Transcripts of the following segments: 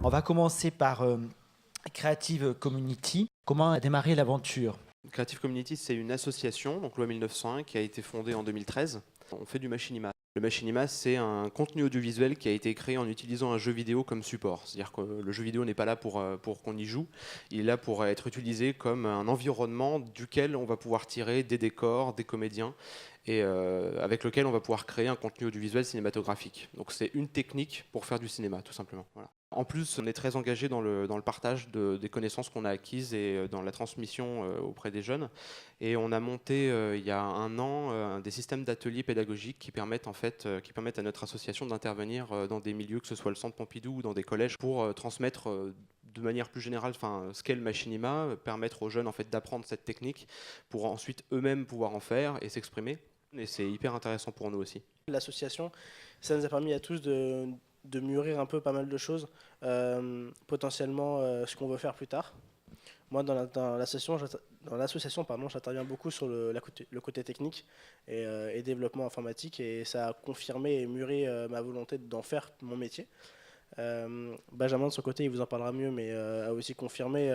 On va commencer par Creative Community. Comment a démarré l'aventure ? Creative Community, c'est une association, donc loi 1901, qui a été fondée en 2013. On fait du machinima. Le machinima, c'est un contenu audiovisuel qui a été créé en utilisant un jeu vidéo comme support. C'est-à-dire que le jeu vidéo n'est pas là pour qu'on y joue, il est là pour être utilisé comme un environnement duquel on va pouvoir tirer des décors, des comédiens, et avec lequel on va pouvoir créer un contenu audiovisuel cinématographique. Donc c'est une technique pour faire du cinéma, tout simplement. Voilà. En plus, on est très engagé dans le partage des connaissances qu'on a acquises et dans la transmission auprès des jeunes. Et on a monté il y a un an des systèmes d'ateliers pédagogiques qui permettent à notre association d'intervenir dans des milieux, que ce soit le Centre Pompidou ou dans des collèges, pour transmettre de manière plus générale ce qu'est le machinima, permettre aux jeunes d'apprendre cette technique pour ensuite eux-mêmes pouvoir en faire et s'exprimer. Et c'est hyper intéressant pour nous aussi. L'association, ça nous a permis à tous de mûrir un peu pas mal de choses, potentiellement ce qu'on veut faire plus tard. Moi, dans l'association, j'interviens beaucoup sur le côté technique et développement informatique, et ça a confirmé et mûri ma volonté d'en faire mon métier. Benjamin, de son côté, il vous en parlera mieux, mais a aussi confirmé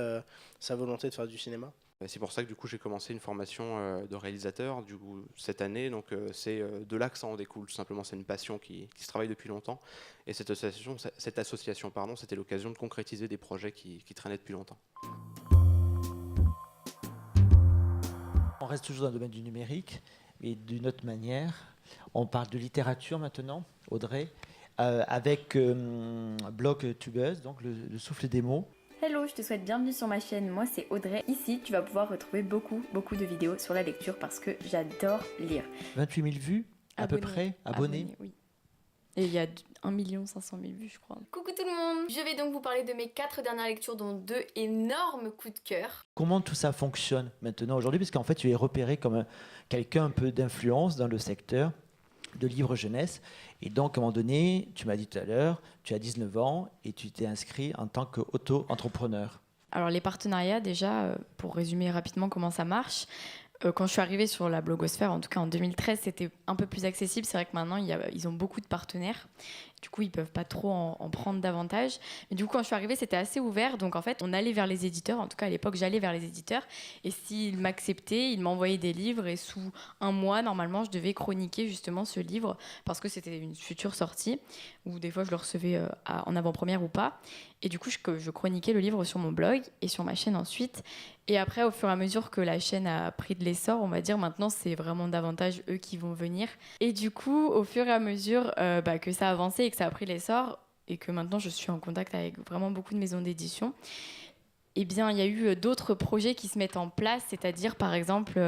sa volonté de faire du cinéma. C'est pour ça que du coup j'ai commencé une formation de réalisateur cette année, donc c'est de là que ça en découle. Tout simplement, c'est une passion qui se travaille depuis longtemps, et cette association, c'était l'occasion de concrétiser des projets qui traînaient depuis longtemps. On reste toujours dans le domaine du numérique, mais d'une autre manière. On parle de littérature maintenant, Audrey, avec Blog Tubeuse, donc le souffle des mots. Hello, je te souhaite bienvenue sur ma chaîne, moi c'est Audrey. Ici, tu vas pouvoir retrouver beaucoup de vidéos sur la lecture parce que j'adore lire. 28 000 vues, à peu près, abonnés. Oui. Et il y a 1 500 000 vues, je crois. Coucou tout le monde. Je vais donc vous parler de mes 4 dernières lectures, dont 2 énormes coups de cœur. Comment tout ça fonctionne maintenant aujourd'hui ? Parce qu'en fait, tu es repéré comme quelqu'un un peu d'influence dans le secteur de livres jeunesse. Et donc, à un moment donné, tu m'as dit tout à l'heure, tu as 19 ans et tu t'es inscrit en tant qu'auto-entrepreneur. Alors, les partenariats, déjà, pour résumer rapidement comment ça marche, quand je suis arrivée sur la blogosphère, en tout cas en 2013, c'était un peu plus accessible. C'est vrai que maintenant, ils ont beaucoup de partenaires. Du coup, ils ne peuvent pas trop en prendre davantage. Mais du coup, quand je suis arrivée, c'était assez ouvert. Donc, en fait, on allait vers les éditeurs. En tout cas, à l'époque, j'allais vers les éditeurs. Et s'ils m'acceptaient, ils m'envoyaient des livres. Et sous un mois, normalement, je devais chroniquer justement ce livre parce que c'était une future sortie. Ou des fois, je le recevais en avant-première ou pas. Et du coup, je chroniquais le livre sur mon blog et sur ma chaîne ensuite. Et après, au fur et à mesure que la chaîne a pris de l'essor, on va dire, maintenant, c'est vraiment davantage eux qui vont venir. Et du coup, au fur et à mesure que ça a avancé et que ça a pris l'essor, et que maintenant, je suis en contact avec vraiment beaucoup de maisons d'édition, eh bien, il y a eu d'autres projets qui se mettent en place, c'est-à-dire, par exemple,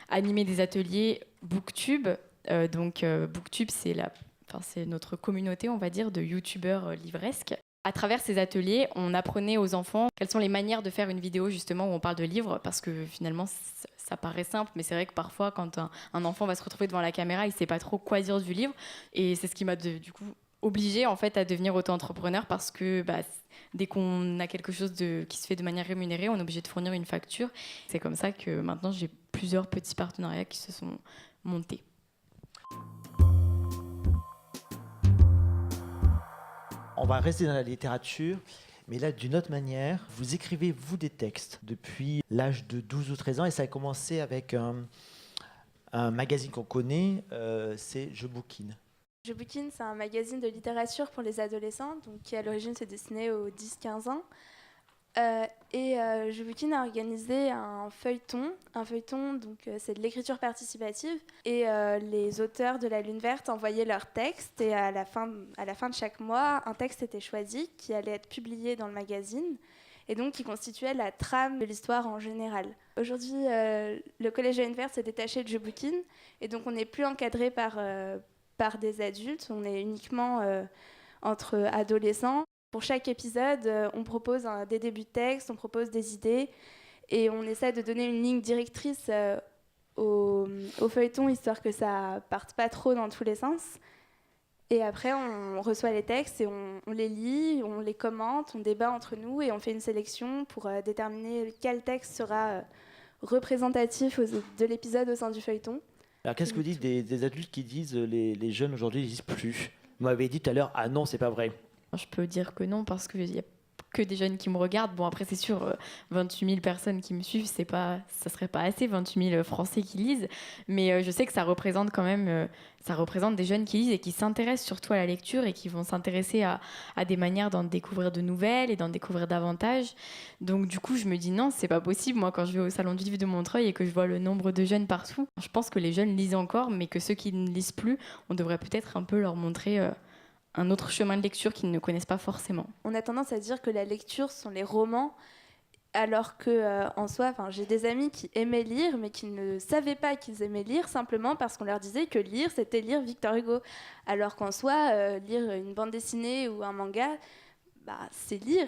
animer des ateliers Booktube. Booktube, c'est notre communauté, on va dire, de youtubeurs livresques. À travers ces ateliers, on apprenait aux enfants quelles sont les manières de faire une vidéo justement où on parle de livres, parce que finalement ça paraît simple, mais c'est vrai que parfois quand un enfant va se retrouver devant la caméra, il ne sait pas trop quoi dire du livre, et c'est ce qui m'a du coup obligée en fait à devenir auto-entrepreneur, parce que dès qu'on a quelque chose qui se fait de manière rémunérée, on est obligé de fournir une facture. C'est comme ça que maintenant j'ai plusieurs petits partenariats qui se sont montés. On va rester dans la littérature, mais là, d'une autre manière, vous écrivez, vous, des textes depuis l'âge de 12 ou 13 ans, et ça a commencé avec un magazine qu'on connaît, c'est Je Bouquine. Je Bouquine, c'est un magazine de littérature pour les adolescents, donc qui à l'origine se destinait aux 10-15 ans. Je Bouquine a organisé un feuilleton. Donc c'est de l'écriture participative. Et les auteurs de la Lune Verte envoyaient leurs textes. Et à la fin de chaque mois, un texte était choisi qui allait être publié dans le magazine. Et donc qui constituait la trame de l'histoire en général. Aujourd'hui, le Collège de la Lune Verte s'est détaché de Je Bouquine. Et donc on n'est plus encadré par des adultes. On est uniquement entre adolescents. Pour chaque épisode, on propose des débuts de texte, on propose des idées et on essaie de donner une ligne directrice au feuilleton, histoire que ça ne parte pas trop dans tous les sens. Et après, on reçoit les textes et on les lit, on les commente, on débat entre nous et on fait une sélection pour déterminer quel texte sera représentatif de l'épisode au sein du feuilleton. Alors qu'est-ce que vous dites des adultes qui disent les jeunes aujourd'hui ne lisent plus ? Vous m'avez dit tout à l'heure, ah non, c'est pas vrai. Je peux dire que non parce qu'il y a que des jeunes qui me regardent. Bon, après, c'est sûr, 28 000 personnes qui me suivent, ça serait pas assez, 28 000 Français qui lisent. Mais je sais que ça représente quand même, ça représente des jeunes qui lisent et qui s'intéressent surtout à la lecture et qui vont s'intéresser à des manières d'en découvrir de nouvelles et d'en découvrir davantage. Donc, du coup, je me dis non, c'est pas possible. Moi, quand je vais au Salon du Livre de Montreuil et que je vois le nombre de jeunes partout, je pense que les jeunes lisent encore, mais que ceux qui ne lisent plus, on devrait peut-être un peu leur montrer un autre chemin de lecture qu'ils ne connaissent pas forcément. On a tendance à dire que la lecture sont les romans, alors que en soi, j'ai des amis qui aimaient lire, mais qui ne savaient pas qu'ils aimaient lire simplement parce qu'on leur disait que lire, c'était lire Victor Hugo. Alors qu'en soi, lire une bande dessinée ou un manga, c'est lire.